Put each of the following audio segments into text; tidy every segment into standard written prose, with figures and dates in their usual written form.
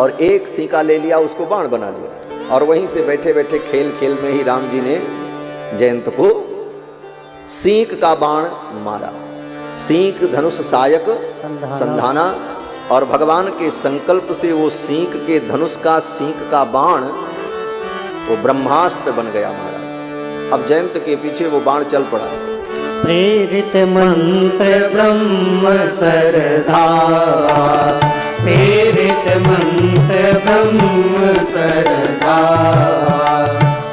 और एक सीका ले लिया, उसको बाण बना लिया। और वहीं से बैठे बैठे खेल खेल में ही राम जी ने जयंत को सीक का बाण मारा। सीक धनुष सायक संधाना, और भगवान के संकल्प से वो सीक के धनुष का सीक का बाण वो ब्रह्मास्त्र बन गया महाराज। अब जयंत के पीछे वो बाण चल पड़ा। प्रेरित मंत्र ब्रह्म सरधा, प्रेरित मंत्र ब्रह्म सरधा,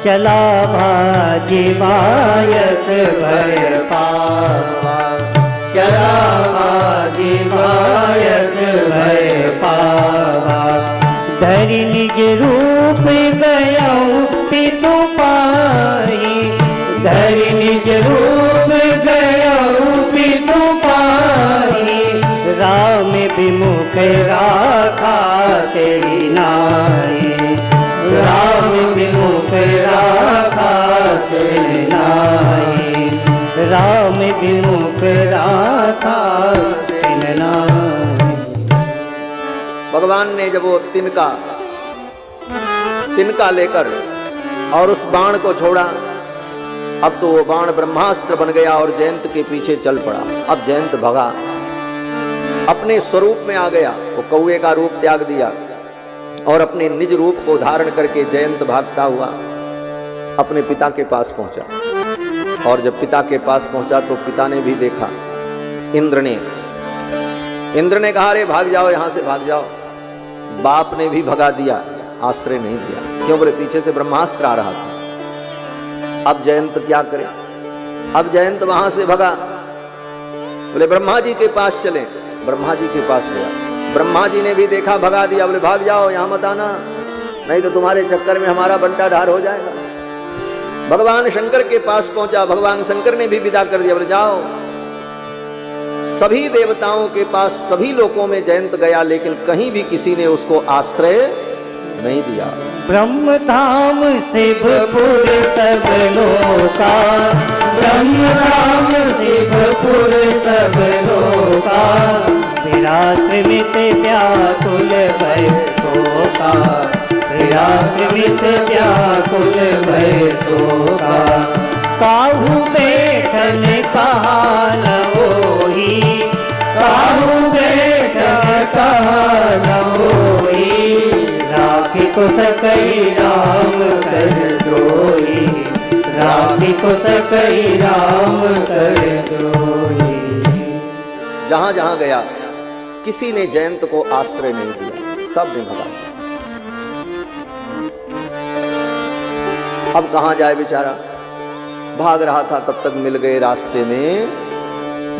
चला भाजी बायस भय पावा, चला भाजी बायस भय पावा। धरि निज रूप गयऊ पितु पाई, धरि निज रूप गयऊ पितु पाई। राम विमुख राखा तेरी नाई, राम विमुख राखा तेरी नाई, राम विमुख राखा तेरी नाई। भगवान ने जब वो तिनका लेकर और उस बाण को छोड़ा, अब तो वो बाण ब्रह्मास्त्र बन गया और जयंत के पीछे चल पड़ा। अब जयंत भगा, अपने स्वरूप में आ गया। वो कौए का रूप त्याग दिया और अपने निज रूप को धारण करके जयंत भागता हुआ अपने पिता के पास पहुंचा। और जब पिता के पास पहुंचा तो पिता ने भी देखा। इंद्र ने कहा, अरे भाग जाओ, यहां से भाग जाओ। बाप ने भी भगा दिया, आश्रय नहीं दिया। क्यों? बोले पीछे से ब्रह्मास्त्र आ रहा था। अब जयंत क्या करे? अब जयंत वहां से भगा, बोले ब्रह्मा जी के पास चले। ब्रह्मा जी के पास गया, ब्रह्मा जी ने भी देखा, भगा दिया। बोले भाग जाओ, यहां मत आना, नहीं तो तुम्हारे चक्कर में हमारा बंटा ढार हो जाएगा। भगवान शंकर के पास पहुंचा, भगवान शंकर ने भी विदा कर दिया। बोले जाओ। सभी देवताओं के पास, सभी लोकों में जयंत गया, लेकिन कहीं भी किसी ने उसको आश्रय नहीं दिया। ब्रह्म धाम शिवपुर सब लोका, ब्रह्म धाम शिवपुर सब लोका। निराश्रित व्याकुल भय शोका, निराश्रित व्याकुल भय शोका। काहू बैठन कहा न होई, काहू बैठन कहा न होई। राखी को सकई राम कर द्रोही, राखी को सकई राम कर द्रोही। जहां जहां गया किसी ने जयंत को आश्रय नहीं दिया, सब ने भगा। अब कहां जाए बेचारा? भाग रहा था, तब तक मिल गए रास्ते में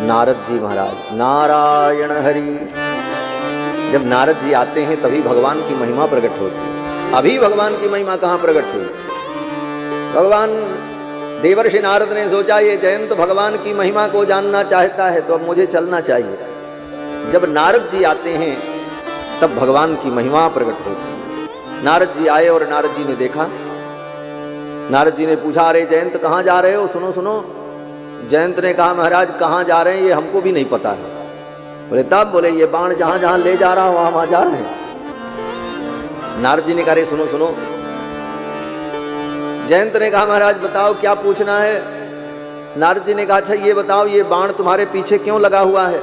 नारद जी महाराज। नारायण हरि। जब नारद जी आते हैं तभी भगवान की महिमा प्रकट होती है। अभी भगवान की महिमा कहां प्रकट हुई? भगवान देवर्षि नारद ने सोचा ये जयंत भगवान की महिमा को जानना चाहता है तो अब मुझे चलना चाहिए। जब नारद जी आते हैं तब भगवान की महिमा प्रकट होती है। नारद जी आए और नारद जी ने देखा। नारद जी ने पूछा, अरे जयंत कहाँ जा रहे हो? सुनो सुनो। जयंत ने कहा, महाराज कहाँ जा रहे हैं ये हमको भी नहीं पता है। बोले तब? बोले ये बाण जहां जहां ले जा रहा हूं वहां वहां जा रहे हैं। नारद जी ने कहा, अरे सुनो सुनो। जयंत ने कहा, महाराज बताओ क्या पूछना है? नारद जी ने कहा, अच्छा ये बताओ ये बाण तुम्हारे पीछे क्यों लगा हुआ है?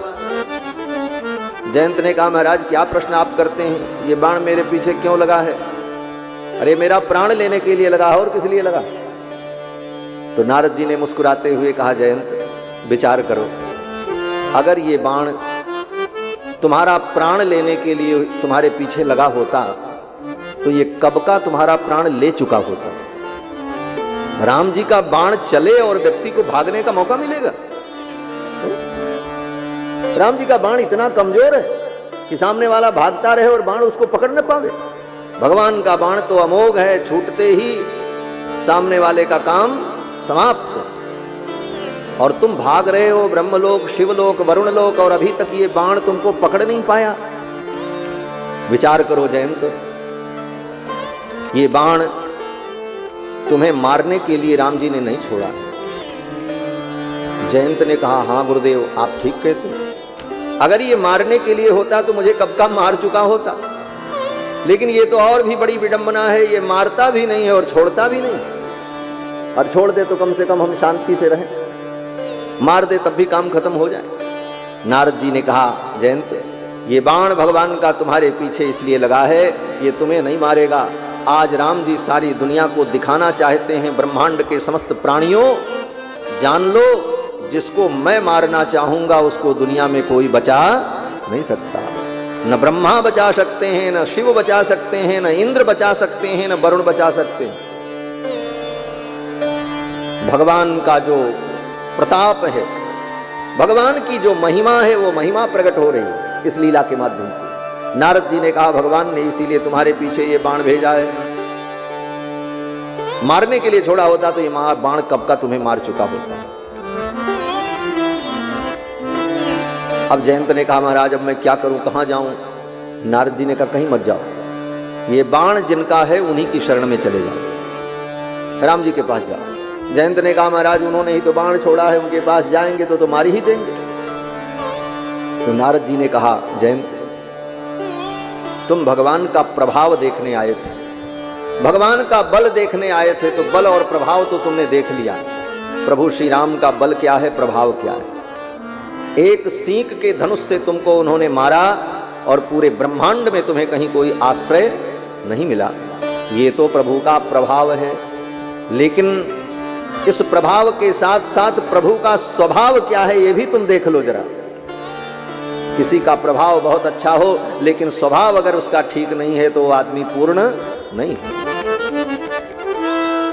जयंत ने कहा, महाराज क्या प्रश्न आप करते हैं, ये बाण मेरे पीछे क्यों लगा है? अरे मेरा प्राण लेने के लिए लगा है, और किस लिए लगा? तो नारद जी ने मुस्कुराते हुए कहा, जयंत विचार करो, अगर ये बाण तुम्हारा प्राण लेने के लिए तुम्हारे पीछे लगा होता तो ये कब का तुम्हारा प्राण ले चुका होता। राम जी का बाण चले और व्यक्ति को भागने का मौका मिलेगा? राम जी का बाण इतना कमजोर है कि सामने वाला भागता रहे और बाण उसको पकड़ न पावे। भगवान का बाण तो अमोघ है, छूटते ही सामने वाले का काम समाप्त। और तुम भाग रहे हो ब्रह्मलोक, शिवलोक, वरुणलोक, और अभी तक ये बाण तुमको पकड़ नहीं पाया। विचार करो जयंत, ये बाण तुम्हें मारने के लिए राम जी ने नहीं छोड़ा। जयंत ने कहा, हाँ गुरुदेव आप ठीक कहते हैं, अगर ये मारने के लिए होता तो मुझे कब का मार चुका होता। लेकिन ये तो और भी बड़ी विडंबना है, ये मारता भी नहीं है और छोड़ता भी नहीं। और छोड़ दे तो कम से कम हम शांति से रहें, मार दे तब भी काम खत्म हो जाए। नारद जी ने कहा, जयंत ये बाण भगवान का तुम्हारे पीछे इसलिए लगा है, ये तुम्हें नहीं मारेगा। आज राम जी सारी दुनिया को दिखाना चाहते हैं, ब्रह्मांड के समस्त प्राणियों जान लो, जिसको मैं मारना चाहूंगा उसको दुनिया में कोई बचा नहीं सकता। न ब्रह्मा बचा सकते हैं, न शिव बचा सकते हैं, न इंद्र बचा सकते हैं, न वरुण बचा सकते हैं। भगवान का जो प्रताप है, भगवान की जो महिमा है, वो महिमा प्रकट हो रही है इस लीला के माध्यम से। नारद जी ने कहा, भगवान ने इसीलिए तुम्हारे पीछे ये बाण भेजा है। मारने के लिए छोड़ा होता तो ये बाण कब का तुम्हें मार चुका होता। अब जयंत ने कहा, महाराज अब मैं क्या करूं, कहां जाऊं? नारद जी ने कहा, कहीं मत जाओ, ये बाण जिनका है उन्हीं की शरण में चले जाओ, राम जी के पास जाओ। जयंत ने कहा, महाराज उन्होंने ही तो बाण छोड़ा है, उनके पास जाएंगे तो मार ही देंगे। तो नारद जी ने कहा, जयंत तुम भगवान का प्रभाव देखने आए थे, भगवान का बल देखने आए थे, तो बल और प्रभाव तो तुमने देख लिया। प्रभु श्री राम का बल क्या है, प्रभाव क्या है। एक सींग के धनुष से तुमको उन्होंने मारा और पूरे ब्रह्मांड में तुम्हें कहीं कोई आश्रय नहीं मिला। ये तो प्रभु का प्रभाव है। लेकिन इस प्रभाव के साथ साथ प्रभु का स्वभाव क्या है, ये भी तुम देख लो जरा। किसी का प्रभाव बहुत अच्छा हो, लेकिन स्वभाव अगर उसका ठीक नहीं है तो वो आदमी पूर्ण नहीं है।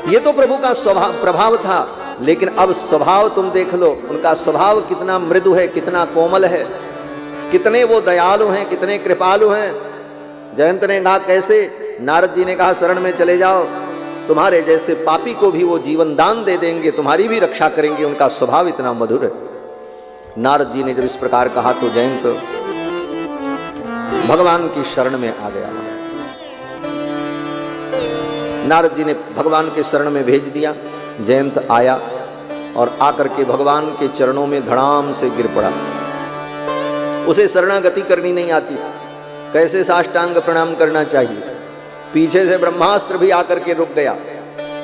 ये तो प्रभु का स्वभाव प्रभाव था, लेकिन अब स्वभाव तुम देख लो, उनका स्वभाव कितना मृदु है, कितना कोमल है, कितने वो दयालु हैं, कितने कृपालु हैं। जयंत ने कहा, कैसे? नारद जी ने कहा, शरण में चले जाओ, तुम्हारे जैसे पापी को भी वो जीवन दान दे देंगे, तुम्हारी भी रक्षा करेंगे, उनका स्वभाव इतना मधुर है। नारद जी ने जब इस प्रकार कहा तो जयंत भगवान की शरण में आ गया। नारद जी ने भगवान के शरण में भेज दिया। जयंत आया और आकर के भगवान के चरणों में धड़ाम से गिर पड़ा। उसे शरणागति करनी नहीं आती, कैसे साष्टांग प्रणाम करना चाहिए। पीछे से ब्रह्मास्त्र भी आकर के रुक गया,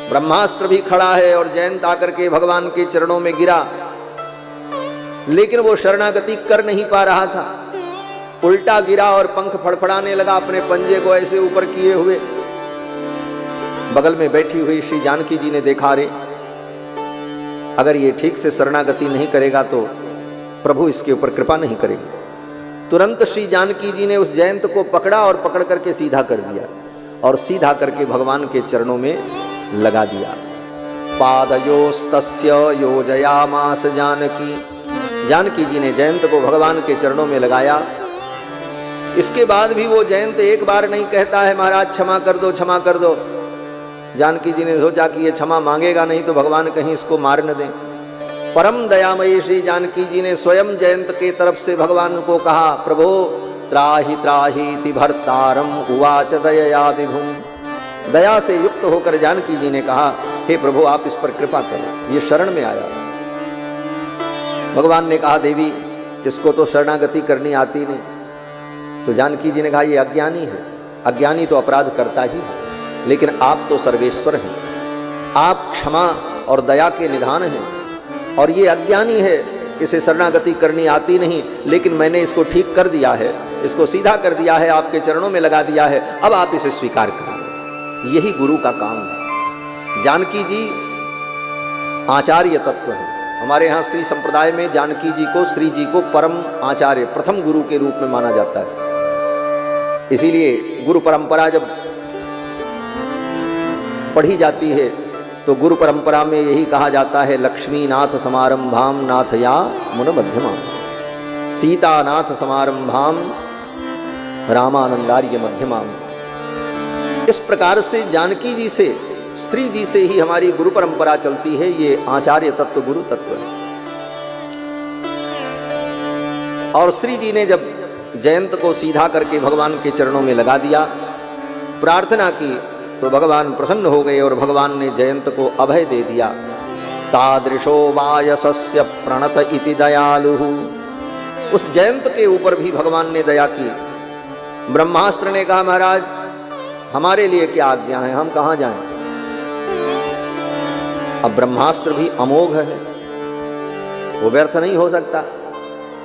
ब्रह्मास्त्र भी खड़ा है और जयंत आकर के भगवान के चरणों में गिरा, लेकिन वो शरणागति कर नहीं पा रहा था। उल्टा गिरा और पंख फड़फड़ाने लगा, अपने पंजे को ऐसे ऊपर किए हुए। बगल में बैठी हुई श्री जानकी जी ने देखा, रे अगर ये ठीक से शरणागति नहीं करेगा तो प्रभु इसके ऊपर कृपा नहीं करेगी। तुरंत श्री जानकी जी ने उस जयंत को पकड़ा और पकड़ करके सीधा कर दिया और सीधा करके भगवान के चरणों में लगा दिया। पादयोस्तस्य योजयामास जानकी, जानकी जी ने जयंत को भगवान के चरणों में लगाया। इसके बाद भी वो जयंत एक बार नहीं कहता है, महाराज क्षमा कर दो, क्षमा कर दो। जानकी जी ने सोचा कि ये क्षमा मांगेगा नहीं तो भगवान कहीं इसको मार न दें। परम दयामयी श्री जानकी जी ने स्वयं जयंत के तरफ से भगवान को कहा, प्रभो त्राहि त्राहीति भर्तारम उवाच दयया विभुम। दया से युक्त होकर जानकी जी ने कहा, हे प्रभु आप इस पर कृपा करो, ये शरण में आया। भगवान ने कहा, देवी इसको तो शरणागति करनी आती नहीं। तो जानकी जी ने कहा, ये अज्ञानी है, अज्ञानी तो अपराध करता ही है, लेकिन आप तो सर्वेश्वर हैं, आप क्षमा और दया के निधान हैं, और ये अज्ञानी है, इसे शरणागति करनी आती नहीं, लेकिन मैंने इसको ठीक कर दिया है, इसको सीधा कर दिया है, आपके चरणों में लगा दिया है, अब आप इसे स्वीकार करें। यही गुरु का काम है। जानकी जी आचार्य तत्व है। हमारे यहाँ श्री संप्रदाय में जानकी जी को, श्री जी को परम आचार्य, प्रथम गुरु के रूप में माना जाता है। इसीलिए गुरु परंपरा जब पढ़ी जाती है तो गुरु परंपरा में यही कहा जाता है, लक्ष्मी नाथ समारंभाम नाथया मुन मध्यमा, सीता नाथ समारंभाम रामानंदार्य मध्यमा। इस प्रकार से जानकी जी से, श्री जी से ही हमारी गुरु परंपरा चलती है। ये आचार्य तत्व, गुरु तत्व है। और श्री जी ने जब जयंत को सीधा करके भगवान के चरणों में लगा दिया, प्रार्थना की, तो भगवान प्रसन्न हो गए और भगवान ने जयंत को अभय दे दिया। तादृशो वायसस्य प्रणत इति दयालु। उस जयंत के ऊपर भी भगवान ने दया की। ब्रह्मास्त्र ने कहा, महाराज हमारे लिए क्या आज्ञा है, हम कहाँ जाएं। अब ब्रह्मास्त्र भी अमोघ है, वो व्यर्थ नहीं हो सकता।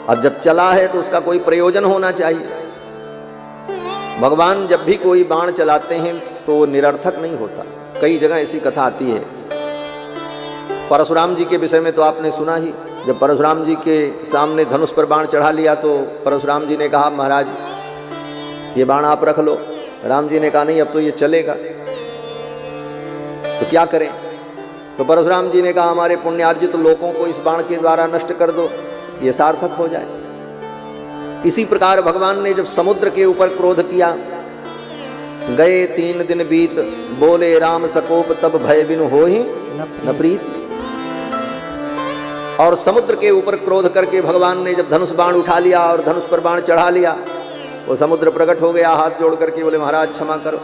अब जब चला है तो उसका कोई प्रयोजन होना चाहिए। भगवान जब भी कोई बाण चलाते हैं तो वो निरर्थक नहीं होता। कई जगह ऐसी कथा आती है। परशुराम जी के विषय में तो आपने सुना ही, जब परशुराम जी के सामने धनुष पर बाण चढ़ा लिया तो परशुराम जी ने कहा महाराज ये बाण आप रख लो। राम जी ने कहा नहीं, अब तो ये चलेगा, तो क्या करें। तो परशुराम जी ने कहा हमारे पुण्यार्जित लोगों को इस बाण के द्वारा नष्ट कर दो, ये सार्थक हो जाए। इसी प्रकार भगवान ने जब समुद्र के ऊपर क्रोध किया, गए 3 दिन बीत, बोले राम सकोप तब भय बिनु होहि न प्रीत। और समुद्र के ऊपर क्रोध करके भगवान ने जब धनुष बाण उठा लिया और धनुष पर बाण चढ़ा लिया, वो समुद्र प्रकट हो गया हाथ जोड़ करके, बोले महाराज क्षमा करो।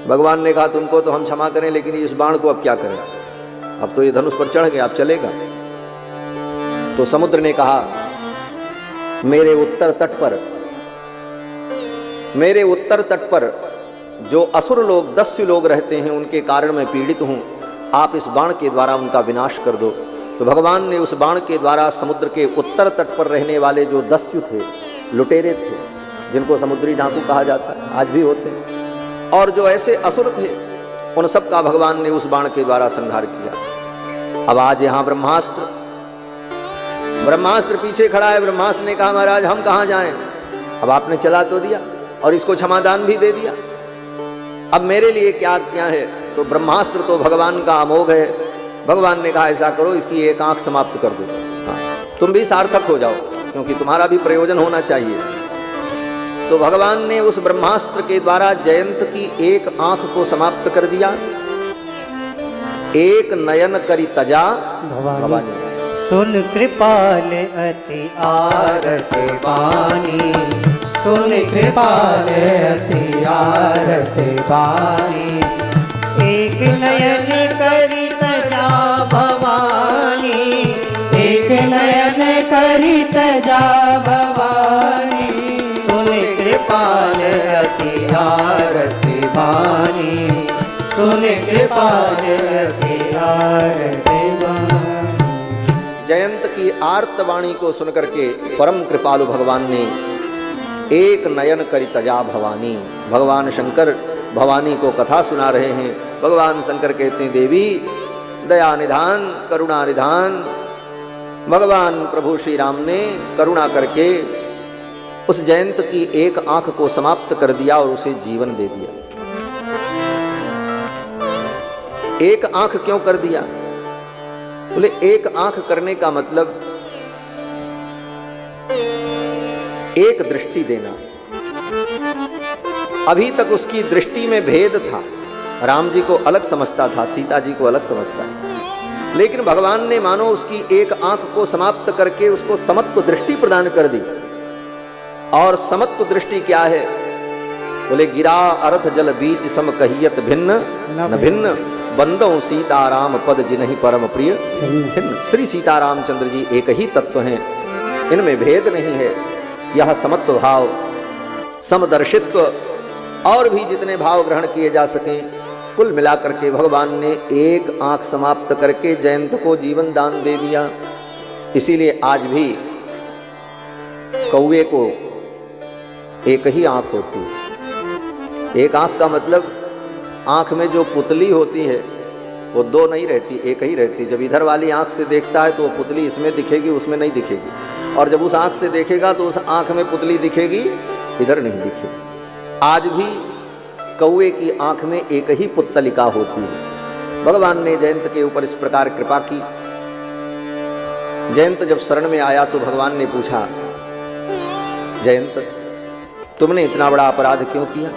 भगवान ने कहा तुमको तो हम क्षमा करें, लेकिन इस बाण को अब क्या करें, अब तो ये धनुष पर चढ़ गया, अब चलेगा। तो समुद्र ने कहा मेरे उत्तर तट पर जो असुर लोग, दस्यु लोग रहते हैं, उनके कारण मैं पीड़ित हूं, आप इस बाण के द्वारा उनका विनाश कर दो। तो भगवान ने उस बाण के द्वारा समुद्र के उत्तर तट पर रहने वाले जो दस्यु थे, लुटेरे थे, जिनको समुद्री डाकू कहा जाता है, आज भी होते हैं, और जो ऐसे असुर थे, उन सब का भगवान ने उस बाण के द्वारा संहार किया। अब आज यहां ब्रह्मास्त्र पीछे खड़ा है। ब्रह्मास्त्र ने कहा महाराज हम कहां जाएं, अब आपने चला तो दिया और इसको क्षमादान भी दे दिया, अब मेरे लिए क्या आज्ञा है। तो ब्रह्मास्त्र तो भगवान का अमोघ है। भगवान ने कहा ऐसा करो, इसकी एक आंख समाप्त कर दो, तुम भी सार्थक हो जाओ, क्योंकि तुम्हारा भी प्रयोजन होना चाहिए। तो भगवान ने उस ब्रह्मास्त्र के द्वारा जयंत की एक आंख को समाप्त कर दिया। एक नयन करी तजा भवानी, सुन कृपाल अति आरत बानी, सुन कृपाल अति आरत बानी। एक नयन करी तजा भवानी, एक नयन करी तजा भवानी। सुन कृपाल अति आरत बानी, सुन कृपाल अति आरत बानी। जयंत की आर्तवाणी को सुनकर के परम कृपालु भगवान ने एक नयन करी तजा भवानी, भगवान शंकर भवानी को कथा सुना रहे हैं। भगवान शंकर कहते हैं देवी दया निधान करुणा निधान। भगवान प्रभु श्री राम ने करुणा करके उस जयंत की एक आंख को समाप्त कर दिया और उसे जीवन दे दिया। एक आंख क्यों कर दिया? बोले एक आंख करने का मतलब एक दृष्टि देना। अभी तक उसकी दृष्टि में भेद था, राम जी को अलग समझता था, सीता जी को अलग समझता था, लेकिन भगवान ने मानो उसकी एक आंख को समाप्त करके उसको समत्व दृष्टि प्रदान कर दी। और समत्व दृष्टि क्या है? बोले गिरा अर्थ जल बीच सम कहियत भिन्न न भिन्न, बंदों सीताराम पद जिन्हि परम प्रिय खिन्न। श्री सीतारामचंद्र जी एक ही तत्व हैं, इनमें भेद नहीं है। यह समत्व भाव, समदर्शित्व और भी जितने भाव ग्रहण किए जा सकें, कुल मिलाकर के भगवान ने एक आंख समाप्त करके जयंत को जीवन दान दे दिया। इसीलिए आज भी कौवे को एक ही आंख होती है। एक आंख का मतलब आंख में जो पुतली होती है वो दो नहीं रहती, एक ही रहती। जब इधर वाली आंख से देखता है तो वो पुतली इसमें दिखेगी, उसमें नहीं दिखेगी, और जब उस आंख से देखेगा तो उस आंख में पुतली दिखेगी, इधर नहीं दिखेगी। आज भी कौवे की आंख में एक ही पुतलिका होती है। भगवान ने जयंत के ऊपर इस प्रकार कृपा की। जयंत जब शरण में आया तो भगवान ने पूछा, जयंत तुमने इतना बड़ा अपराध क्यों किया?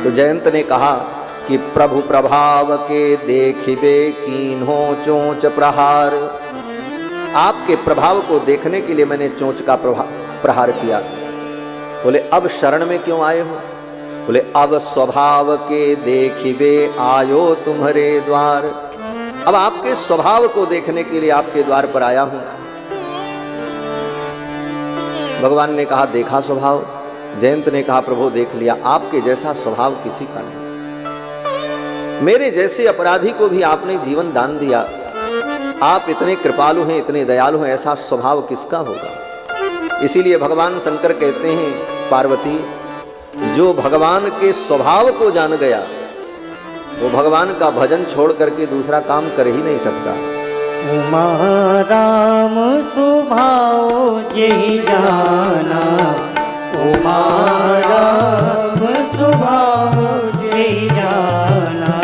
तो जयंत ने कहा कि प्रभु प्रभाव के देखिबे कीन्हो चोंच प्रहार। आपके प्रभाव को देखने के लिए मैंने चोंच का प्रहार किया। बोले अब शरण में क्यों आए हो? बोले अब स्वभाव के देखिबे आयो तुम्हारे द्वार। अब आपके स्वभाव को देखने के लिए आपके द्वार पर आया हूं। भगवान ने कहा देखा स्वभाव, जयंत ने कहा प्रभु देख लिया, आपके जैसा स्वभाव किसी का नहीं। मेरे जैसे अपराधी को भी आपने जीवन दान दिया। आप इतने कृपालु हैं, इतने दयालु हैं, ऐसा स्वभाव किसका होगा। इसीलिए भगवान शंकर कहते हैं पार्वती, जो भगवान के स्वभाव को जान गया वो भगवान का भजन छोड़ करके दूसरा काम कर ही नहीं सकता। उमा राम स्वभाव जय जाना, उमा